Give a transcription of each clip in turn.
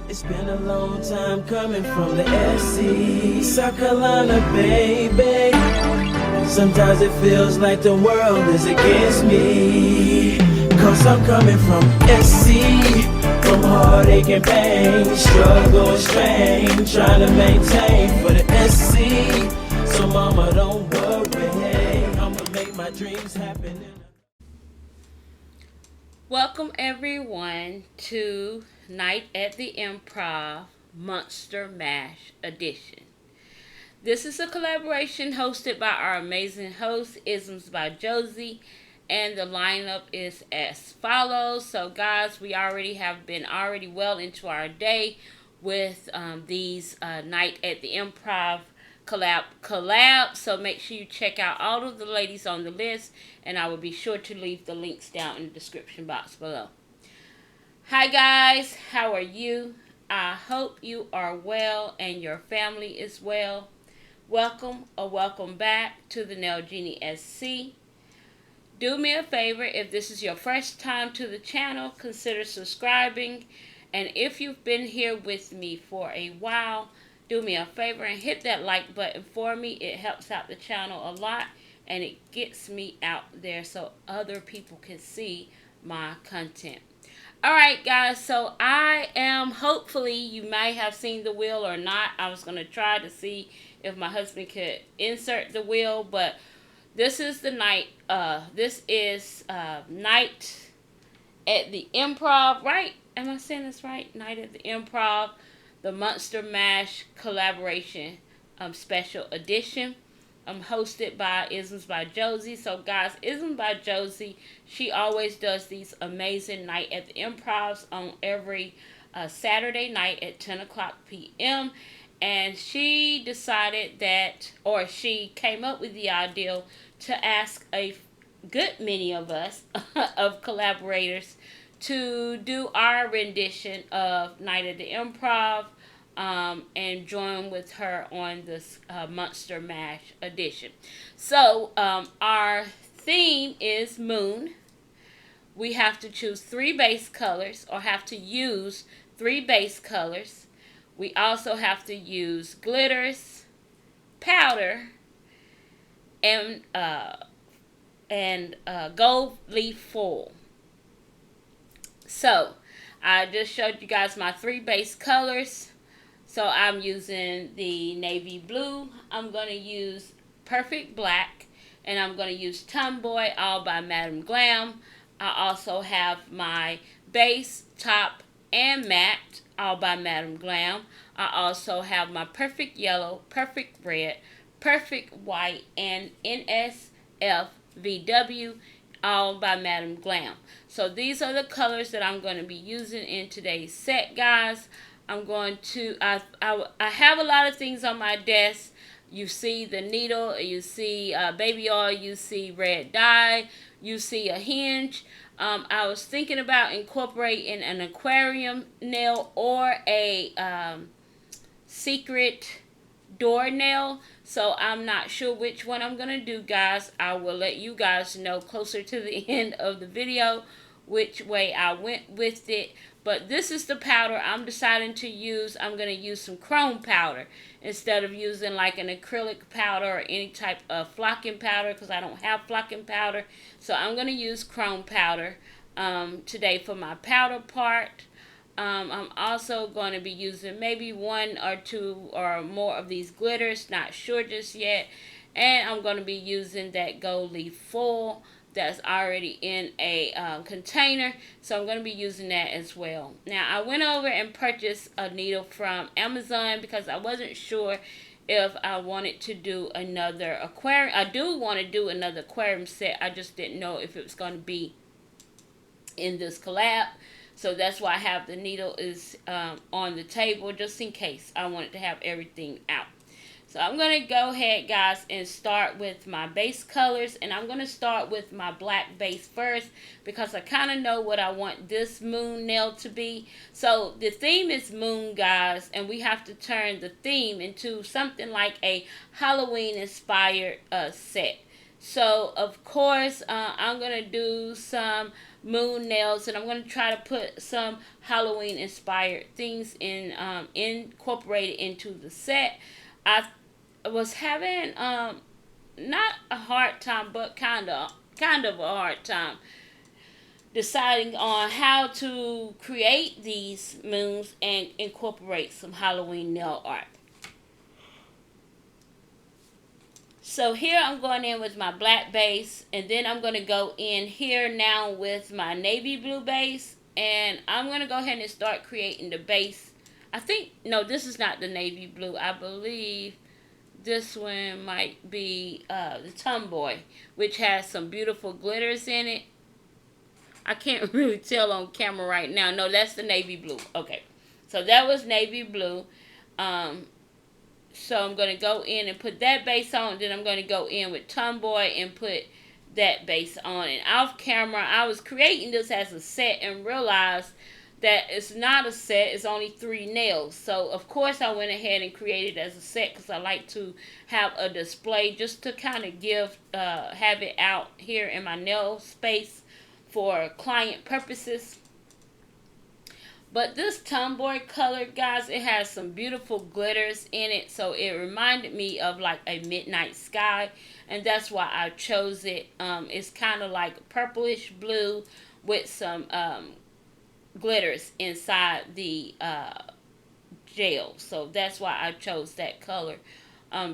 It's been a long time coming from the SC, South Carolina, baby. Sometimes it feels like the world is against me, cause I'm coming from SC, from heartache and pain, struggle and strain, trying to maintain for the SC. So mama, don't worry, I'ma make my dreams happen. Welcome everyone to Night at the Improv Monster Mash Edition. This is a collaboration hosted by our amazing host, Isms by Josie, and the lineup is as follows. So guys, we have been well into our day with these Night at the Improv collab. So make sure you check out all of the ladies on the list, and I will be sure to leave the links down in the description box below. Hi guys, how are you? I hope you are well and your family is well. Welcome or welcome back to TheNailJeanieSC. Do me a favor, if this is your first time to the channel, consider subscribing. And if you've been here with me for a while, do me a favor and hit that like button for me. It helps out the channel a lot, and it gets me out there so other people can see my content. Alright guys, so I am, hopefully you may have seen the wheel or not. I was going to try to see if my husband could insert the wheel, but this is the night, Night at the Improv, right? Am I saying this right? Night at the Improv, the Monster Mash collaboration special edition. Hosted by Isms by Josie. So guys, Isms by Josie, she always does these amazing Night at the Improvs on every Saturday night at 10 o'clock p.m. And she decided that, or she came up with the idea to ask a good many of us, of collaborators, to do our rendition of Night at the Improv, and join with her on this Monster Mash edition. So our theme is moon. We have to choose 3 base colors, or have to use 3 base colors. We also have to use glitters, powder, and gold leaf foil. So I just showed you guys my 3 base colors. So I'm using the navy blue, I'm going to use perfect black, and I'm going to use Tomboy, all by Madam Glam. I also have my base, top, and matte, all by Madam Glam. I also have my perfect yellow, perfect red, perfect white, and NSFVW, all by Madam Glam. So these are the colors that I'm going to be using in today's set, guys. I'm going to, I have a lot of things on my desk. You see the needle, you see baby oil, you see red dye, you see a hinge. I was thinking about incorporating an aquarium nail or a secret door nail. So I'm not sure which one I'm going to do, guys. I will let you guys know closer to the end of the video which way I went with it. But this is the powder I'm deciding to use. I'm going to use some chrome powder instead of using like an acrylic powder or any type of flocking powder, because I don't have flocking powder. So I'm going to use chrome powder today for my powder part. I'm also going to be using maybe 1 or 2 or more of these glitters, not sure just yet. And I'm going to be using that gold leaf foil that's already in a container, so I'm going to be using that as well. Now I went over and purchased a needle from Amazon because I wasn't sure if I wanted to do another aquarium. I do want to do another aquarium set, I just didn't know if it was going to be in this collab. So that's why I have the needle is on the table, just in case I wanted to have everything out. So I'm going to go ahead, guys, and start with my base colors. And I'm going to start with my black base first, because I kind of know what I want this moon nail to be. So the theme is moon, guys, and we have to turn the theme into something like a Halloween-inspired set. So, of course, I'm going to do some moon nails, and I'm going to try to put some Halloween inspired things incorporated into the set. I was having not a hard time, but kind of a hard time deciding on how to create these moons and incorporate some Halloween nail art. So here I'm going in with my black base, and then I'm going to go in here now with my navy blue base, and I'm going to go ahead and start creating the base. I think, no, this is not the navy blue. I believe this one might be the Tomboy, which has some beautiful glitters in it. I can't really tell on camera right now. No, that's the navy blue. Okay, so that was navy blue. So I'm going to go in and put that base on. Then I'm going to go in with Tomboy and put that base on. And off camera, I was creating this as a set and realized that it's not a set. It's only 3 nails. So, of course, I went ahead and created it as a set because I like to have a display just to kind of have it out here in my nail space for client purposes. But this Tomboy color, guys, it has some beautiful glitters in it. So it reminded me of like a midnight sky. And that's why I chose it. It's kind of like purplish blue with some glitters inside the gel. So that's why I chose that color.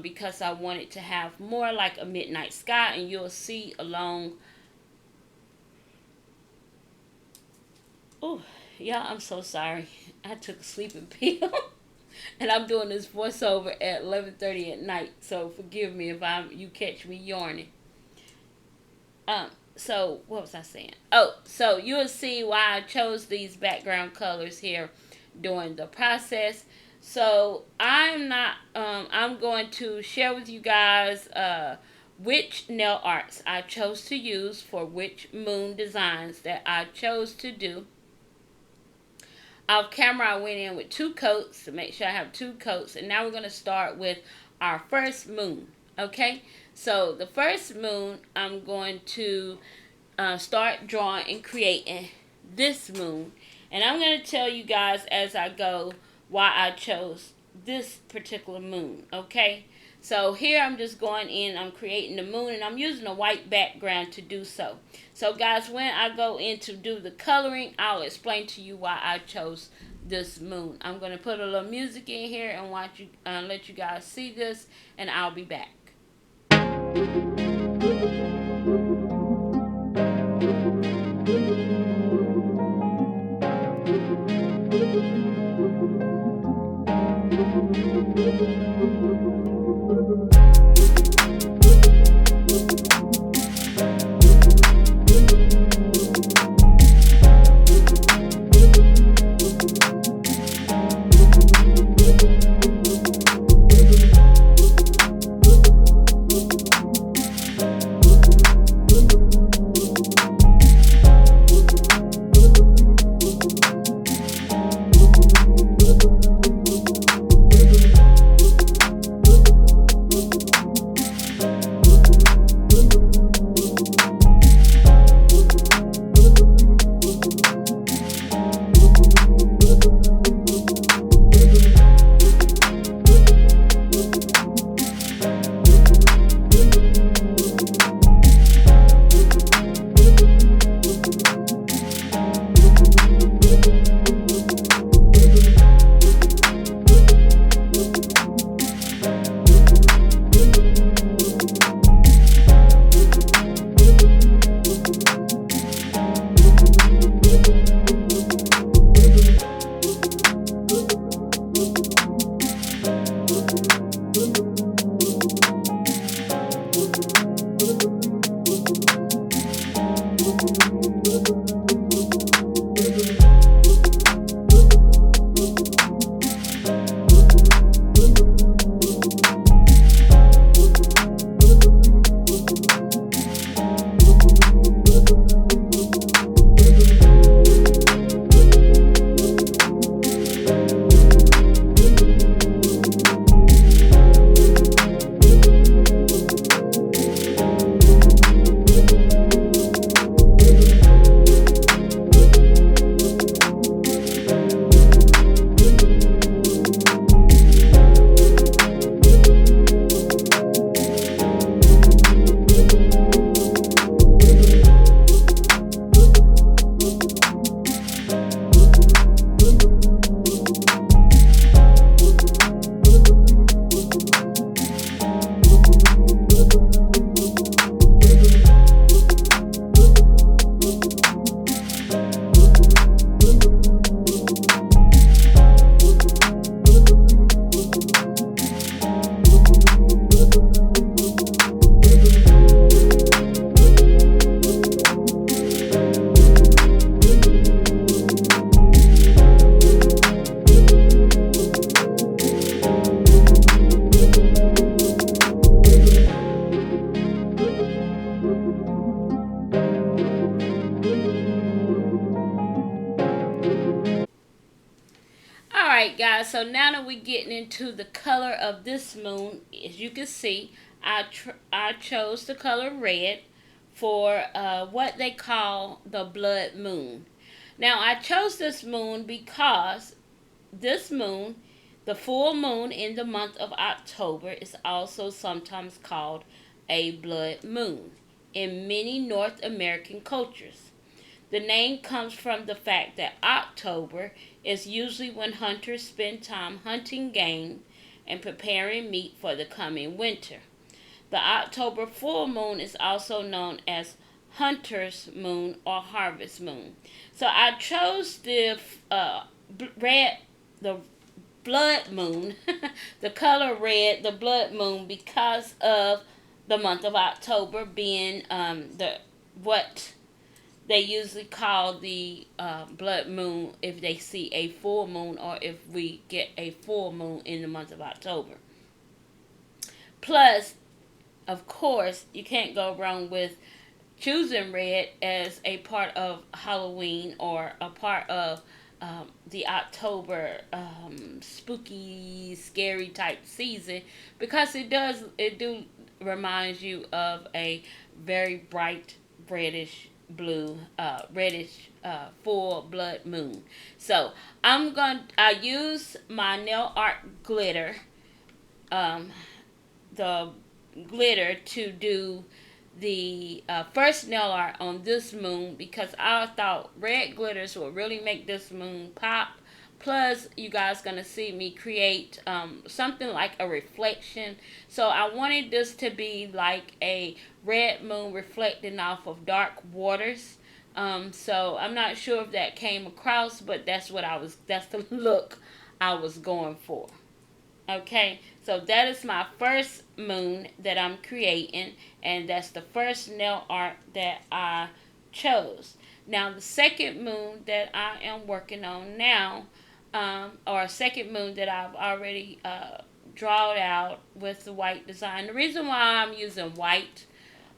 Because I wanted to have more like a midnight sky. And you'll see along... Oh, y'all, I'm so sorry. I took a sleeping pill. And I'm doing this voiceover at 11:30 at night. So forgive me if you catch me yawning. So what was I saying? Oh, so you'll see why I chose these background colors here during the process. So I'm going to share with you guys which nail arts I chose to use for which moon designs that I chose to do. Off camera, I went in with 2 coats to make sure I have 2 coats. And now we're going to start with our first moon. Okay? So the first moon, I'm going to start drawing and creating this moon. And I'm going to tell you guys as I go why I chose this particular moon. Okay? So here I'm just going in, I'm creating the moon, and I'm using a white background to do so. So guys, when I go in to do the coloring, I'll explain to you why I chose this moon. I'm going to put a little music in here and let you guys see this, and I'll be back. Alright guys, so now that we're getting into the color of this moon, as you can see, I chose the color red for what they call the blood moon. Now I chose this moon because this moon, the full moon in the month of October, is also sometimes called a blood moon in many North American cultures. The name comes from the fact that October is usually when hunters spend time hunting game and preparing meat for the coming winter. The October full moon is also known as hunter's moon or harvest moon. So I chose the red, the blood moon, the color red, the blood moon, because of the month of October being what they usually call the blood moon if they see a full moon, or if we get a full moon in the month of October. Plus, of course, you can't go wrong with choosing red as a part of Halloween or a part of the October spooky, scary type season, because it do reminds you of a very bright reddish blue, reddish full blood moon. So I use my nail art glitter, the glitter, to do the first nail art on this moon, because I thought red glitters will really make this moon pop. Plus, you guys gonna see me create something like a reflection. So I wanted this to be like a red moon reflecting off of dark waters. So I'm not sure if that came across, but that's the look I was going for. Okay, so that is my first moon that I'm creating, and that's the first nail art that I chose. Now the second moon that I am working on now, or second moon that I've already drawn out with the white design. The reason why I'm using white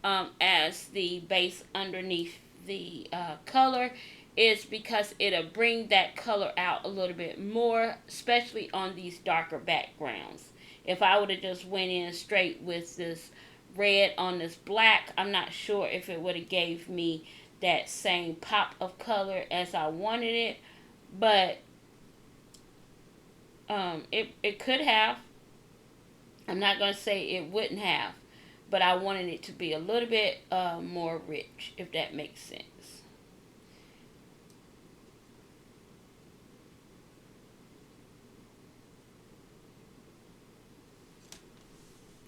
as the base underneath the color is because it'll bring that color out a little bit more, especially on these darker backgrounds. If I would have just went in straight with this red on this black, I'm not sure if it would have gave me that same pop of color as I wanted it, but it could have. I'm not going to say it wouldn't have, but I wanted it to be a little bit more rich, if that makes sense.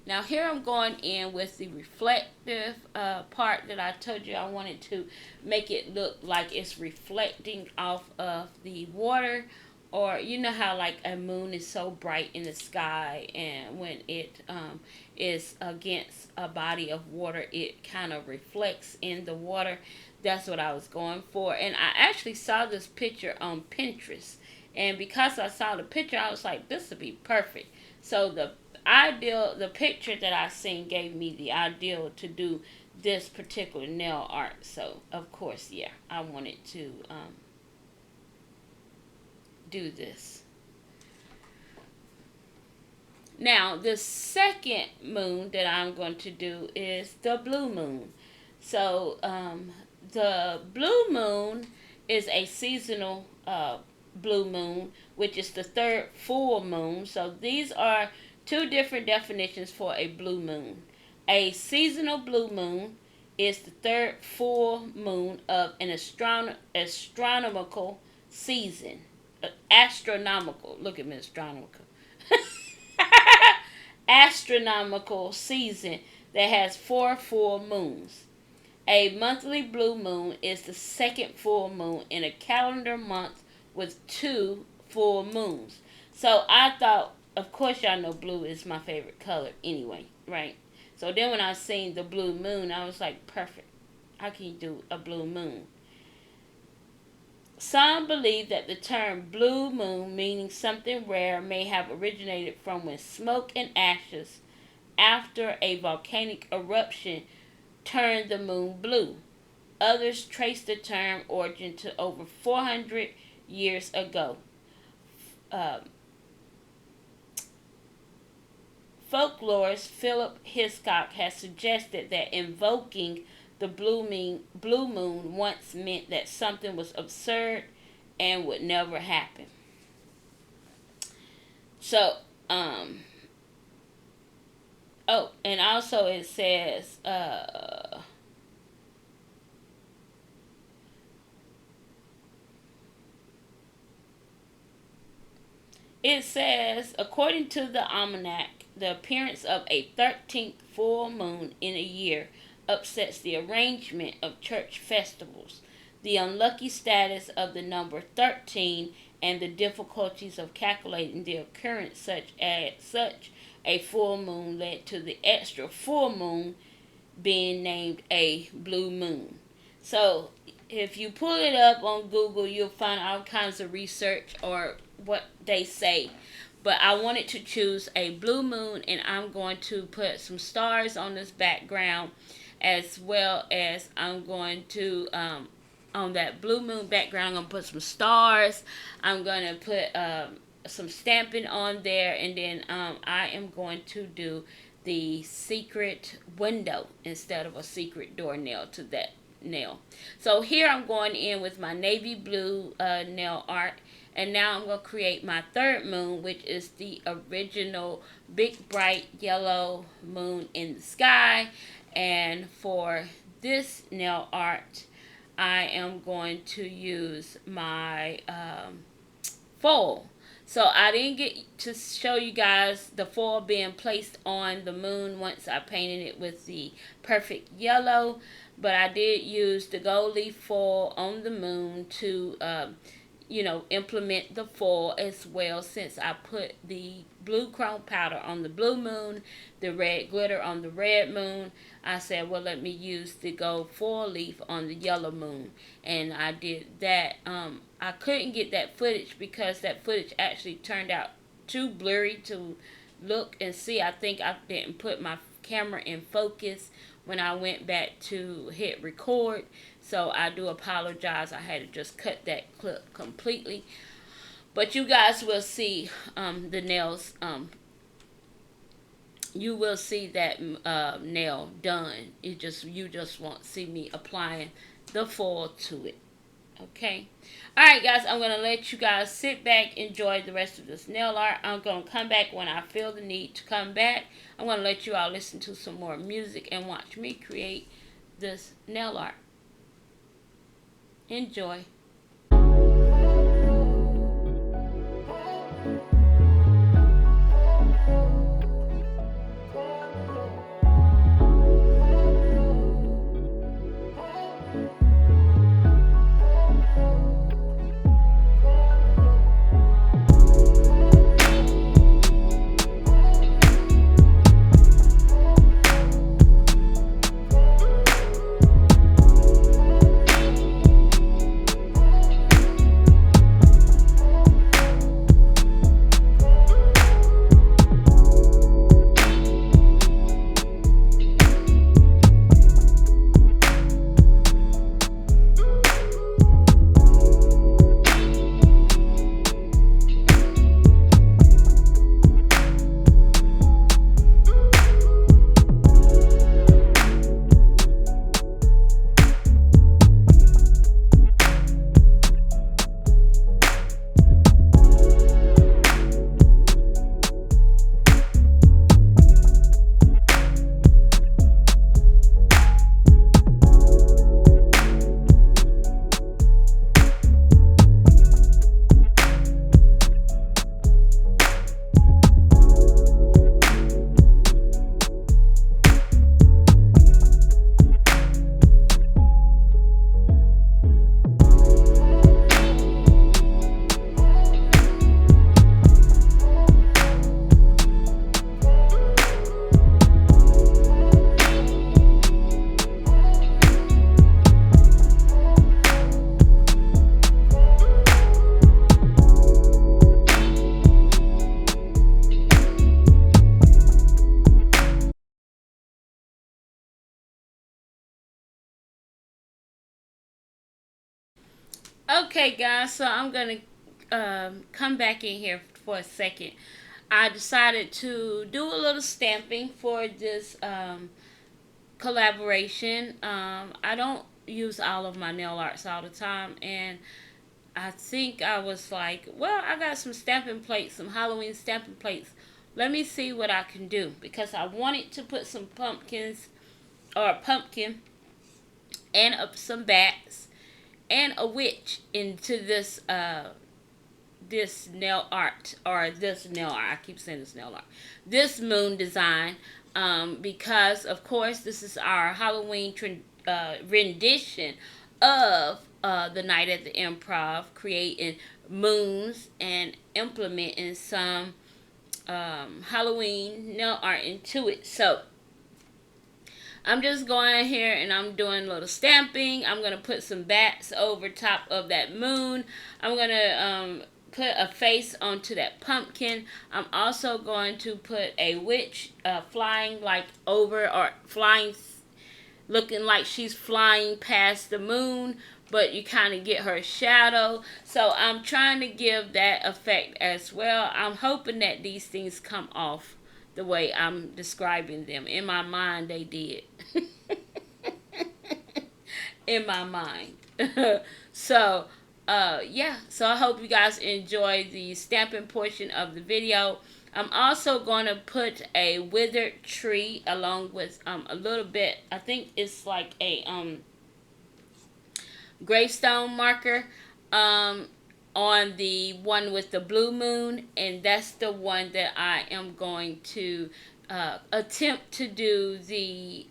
Now here I'm going in with the reflective part that I told you I wanted to make it look like it's reflecting off of the water. Or you know how like a moon is so bright in the sky, and when it is against a body of water, it kind of reflects in the water. That's what I was going for. And I actually saw this picture on Pinterest, and because I saw the picture, I was like, this would be perfect. So the picture that I seen gave me the ideal to do this particular nail art. So of course, yeah, I wanted to do this. Now the second moon that I'm going to do is the blue moon. So the blue moon is a seasonal blue moon, which is the third full moon. So these are two different definitions for a blue moon. A seasonal blue moon is the third full moon of an astronomical season. Astronomical. Look at me, astronomical. Astronomical season that has 4 full moons. A monthly blue moon is the second full moon in a calendar month with 2 full moons. So I thought, of course y'all know blue is my favorite color anyway, right? So then when I seen the blue moon, I was like, perfect. How can you do a blue moon? Some believe that the term blue moon, meaning something rare, may have originated from when smoke and ashes after a volcanic eruption turned the moon blue. Others trace the term origin to over 400 years ago. um, folklorist Philip Hitchcock has suggested that invoking the blue moon once meant that something was absurd and would never happen. So, oh, and also it says, according to the almanac, the appearance of a 13th full moon in a year upsets the arrangement of church festivals. The unlucky status of the number 13 and the difficulties of calculating the occurrence such a full moon led to the extra full moon being named a blue moon. So if you pull it up on Google, you'll find all kinds of research or what they say. But I wanted to choose a blue moon, and I'm going to put some stars on this background, as well as I'm going to on that blue moon background, I'm going to put some stars. I'm going to put some stamping on there, and then I am going to do the secret window instead of a secret door nail to that nail. So here I'm going in with my navy blue nail art, and now I'm going to create my third moon, which is the original big bright yellow moon in the sky. And for this nail art, I am going to use my foil. So I didn't get to show you guys the foil being placed on the moon once I painted it with the perfect yellow, but I did use the gold leaf foil on the moon to implement the foil as well, since I put the blue chrome powder on the blue moon, the red glitter on the red moon. I said, well, let me use the gold foil leaf on the yellow moon, and I did that. I couldn't get that footage because that footage actually turned out too blurry to look and see. I think I didn't put my camera in focus when I went back to hit record. So I do apologize. I had to just cut that clip completely. But you guys will see the nails. You will see that nail done. You just won't see me applying the foil to it. Okay. Alright guys, I'm going to let you guys sit back, enjoy the rest of this nail art. I'm going to come back when I feel the need to come back. I'm going to let you all listen to some more music and watch me create this nail art. Enjoy. Okay guys, so I'm gonna come back in here for a second. I decided to do a little stamping for this collaboration. I don't use all of my nail arts all the time, and I think I was like, well, I got some stamping plates, some Halloween stamping plates. Let me see what I can do, because I wanted to put some pumpkins, or a pumpkin, and some bats, and a witch into this this nail art, or this nail art. I keep saying this nail art. This moon design, because of course this is our Halloween rendition of the night at the Improv, creating moons and implementing some Halloween nail art into it. So I'm just going here and I'm doing a little stamping. I'm going to put some bats over top of that moon. I'm going to put a face onto that pumpkin. I'm also going to put a witch flying like over, or flying, looking like she's flying past the moon, but you kind of get her shadow. So I'm trying to give that effect as well. I'm hoping that these things come off the way I'm describing them. In my mind, they did. In my mind. So yeah, so I hope you guys enjoy the stamping portion of the video. I'm also going to put a withered tree along with a little bit, I think it's like a gravestone marker on the one with the blue moon, and that's the one that I am going to attempt to do the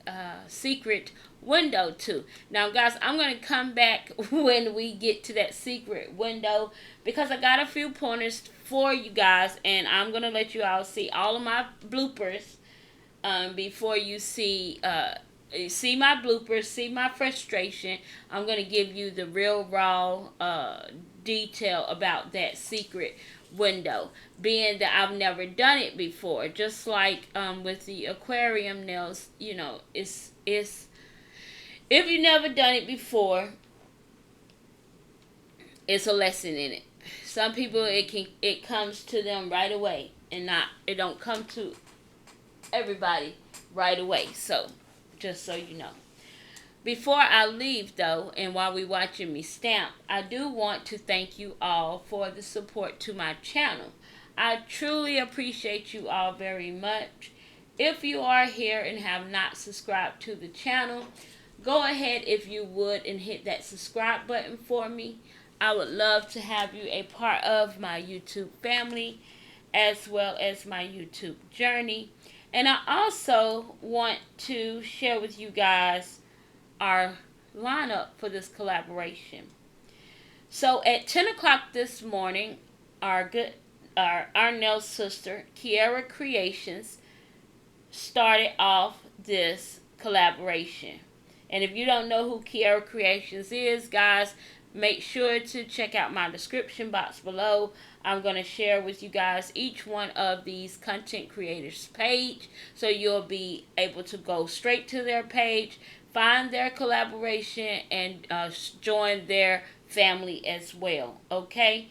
secret window to. Now guys, I'm going to come back when we get to that secret window, because I got a few pointers for you guys, and I'm going to let you all see all of my bloopers before you see my bloopers, see my frustration. I'm going to give you the real raw detail about that secret window, being that I've never done it before. Just like with the aquarium nails, you know, it's if you've never done it before, it's a lesson in it. Some people, it comes to them right away, and it don't come to everybody right away. So just so you know. Before I leave though, and while we watching me stamp, I do want to thank you all for the support to my channel. I truly appreciate you all very much. If you are here and have not subscribed to the channel, go ahead if you would and hit that subscribe button for me. I would love to have you a part of my YouTube family, as well as my YouTube journey. And I also want to share with you guys our lineup for this collaboration. So at 10 o'clock this morning, our nail sister, Kiera Kreations, started off this collaboration. And if you don't know who Kiera Kreations is, guys, make sure to check out my description box below. I'm going to share with you guys each one of these content creators' page, so you'll be able to go straight to their page, find their collaboration, and join their family as well. Okay?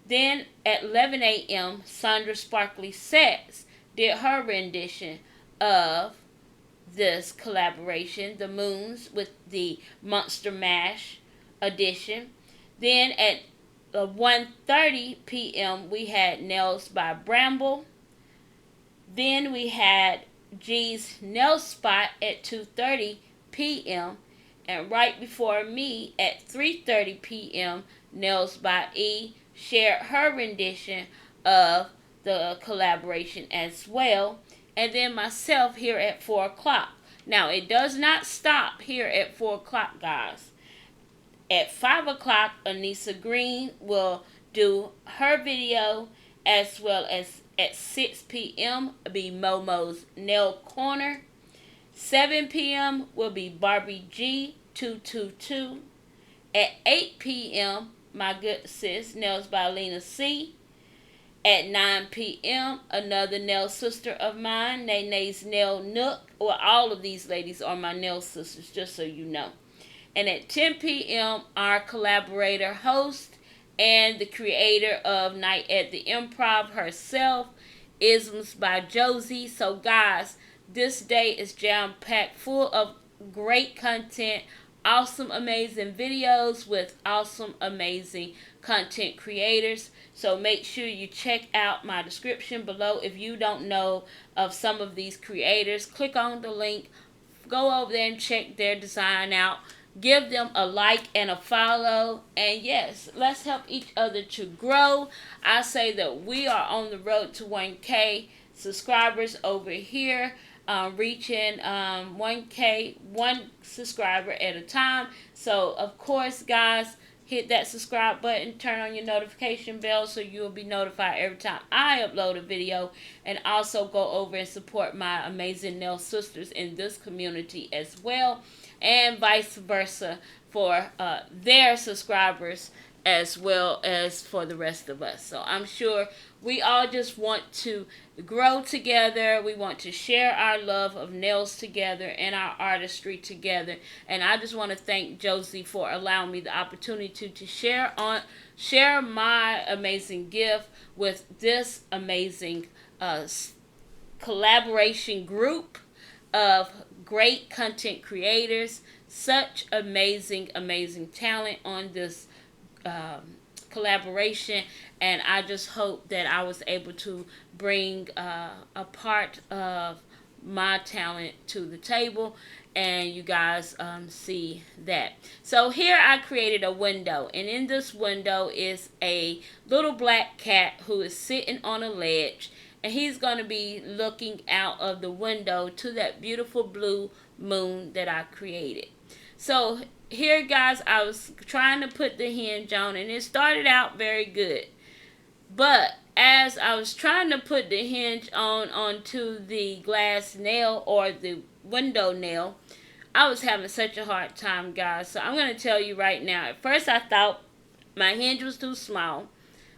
Then at 11 a.m., Sandra Sparkly Sets did her rendition of this collaboration, The Moons, with the Monster Mash edition. Then at 1:30 p.m. we had Nails by Bramble. Then we had G's Nail Spot at 2:30 p.m. and right before me at 3:30 p.m. Nails by E shared her rendition of the collaboration as well. And then myself here at 4 o'clock. Now, it does not stop here at 4 o'clock, guys. At 5 o'clock, Anissa Green will do her video, as well as at 6 p.m. be Momo's Nail Corner. 7 p.m. will be Barbie G 222. At 8 p.m., my good sis, Nails by Lena C. At 9 p.m., another nail sister of mine, Nene's Nail Nook. Well, all of these ladies are my nail sisters, just so you know. And at 10 p.m., our collaborator host, and the creator of Night at the Improv herself, Isms by Josie. So guys, this day is jam-packed full of great content, awesome, amazing videos with awesome, amazing content creators. So make sure you check out my description below. If you don't know of some of these creators, click on the link, go over there and check their design out. Give them a like and a follow. And yes, let's help each other to grow. I say that we are on the road to 1K subscribers over here. Reaching 1K, one subscriber at a time. So, of course, guys, hit that subscribe button, turn on your notification bell so you'll be notified every time I upload a video, and also go over and support my amazing nail sisters in this community as well, and vice versa for their subscribers as well as for the rest of us. So I'm sure we all just want to grow together. We want to share our love of nails together and our artistry together. And I just want to thank Josie for allowing me the opportunity to share my amazing gift with this amazing collaboration group of great content creators. Such amazing talent on this collaboration, and I just hope that I was able to bring a part of my talent to the table, and you guys see that. So here I created a window, and in this window is a little black cat who is sitting on a ledge, and he's going to be looking out of the window to that beautiful blue moon that I created. So here, guys, I was trying to put the hinge on, and it started out very good. But as I was trying to put the hinge onto the glass nail or the window nail, I was having such a hard time, guys. So I'm going to tell you right now. At first, I thought my hinge was too small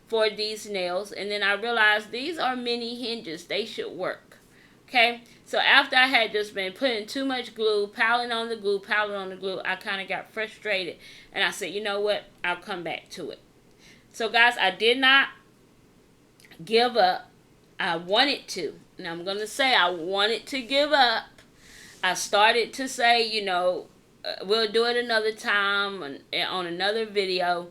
for these nails, and then I realized these are mini hinges. They should work. Okay, so after I had just been putting too much glue, piling on the glue, I kind of got frustrated. And I said, you know what? I'll come back to it. So, guys, I did not give up. I wanted to. And I'm going to say I wanted to give up. I started to say, you know, we'll do it another time on another video.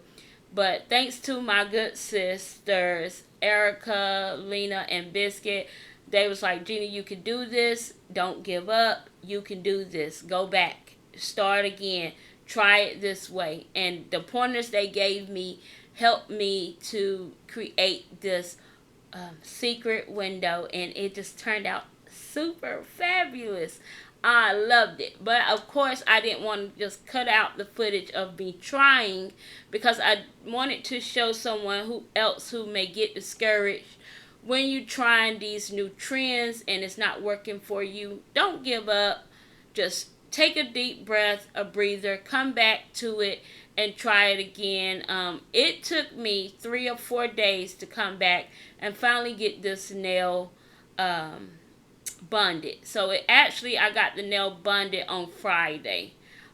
But thanks to my good sisters, Erica, Lena, and Biscuit, they was like, Jeannie, you can do this. Don't give up. You can do this. Go back. Start again. Try it this way. And the pointers they gave me helped me to create this secret window. And it just turned out super fabulous. I loved it. But, of course, I didn't want to just cut out the footage of me trying, because I wanted to show someone else who may get discouraged when you're trying these new trends and it's not working for you. Don't give up. Just take a deep breath, a breather, come back to it and try it again. It took me 3 or 4 days to come back and finally get this nail bonded. So I got the nail bonded on Friday.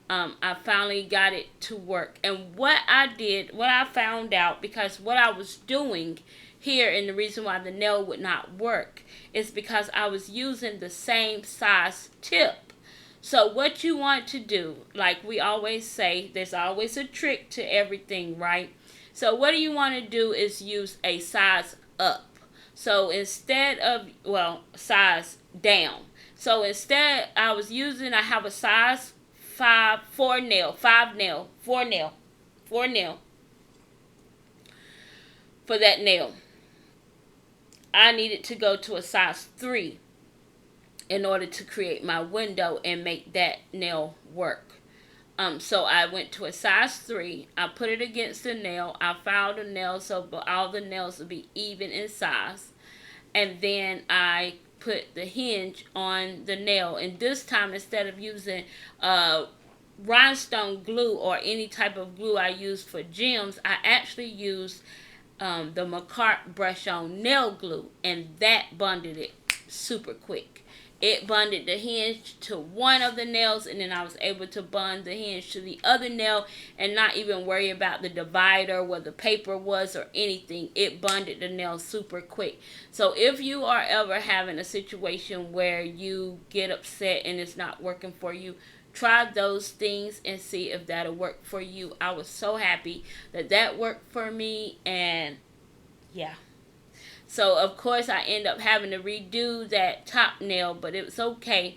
I finally got it to work. And what I found out, because what I was doing here, and the reason why the nail would not work, is because I was using the same size tip. So what you want to do, like we always say, there's always a trick to everything, right? So what you want to do is use a size up. So instead of, size down. So instead, I have a size 4 nail for that nail. I needed to go to a size 3 in order to create my window and make that nail work. So I went to a size 3. I put it against the nail. I filed the nail so all the nails would be even in size. And then I put the hinge on the nail. And this time, instead of using rhinestone glue or any type of glue I used for gems, I actually used the McCart brush on nail glue, and that bonded it super quick. It bonded the hinge to one of the nails, and then I was able to bond the hinge to the other nail and not even worry about the divider, where the paper was, or anything. It bonded the nail super quick. So if you are ever having a situation where you get upset and it's not working for you, try those things and see if that'll work for you. I was so happy that that worked for me, and yeah. So, of course, I end up having to redo that top nail, but it was okay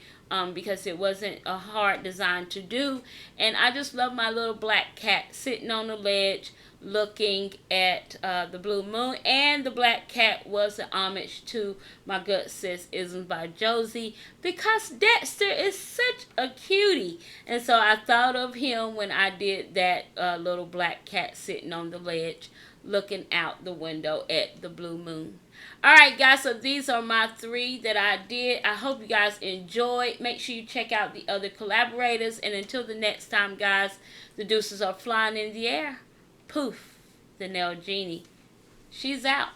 because it wasn't a hard design to do. And I just love my little black cat sitting on the ledge looking at the blue moon. And the black cat was an homage to my good sis Isms by Josie, because Dexter is such a cutie. And so I thought of him when I did that little black cat sitting on the ledge looking out the window at the blue moon. Alright guys, so these are my 3 that I did. I hope you guys enjoyed. Make sure you check out the other collaborators. And until the next time, guys, the deuces are flying in the air. Poof, the Nail Genie. She's out.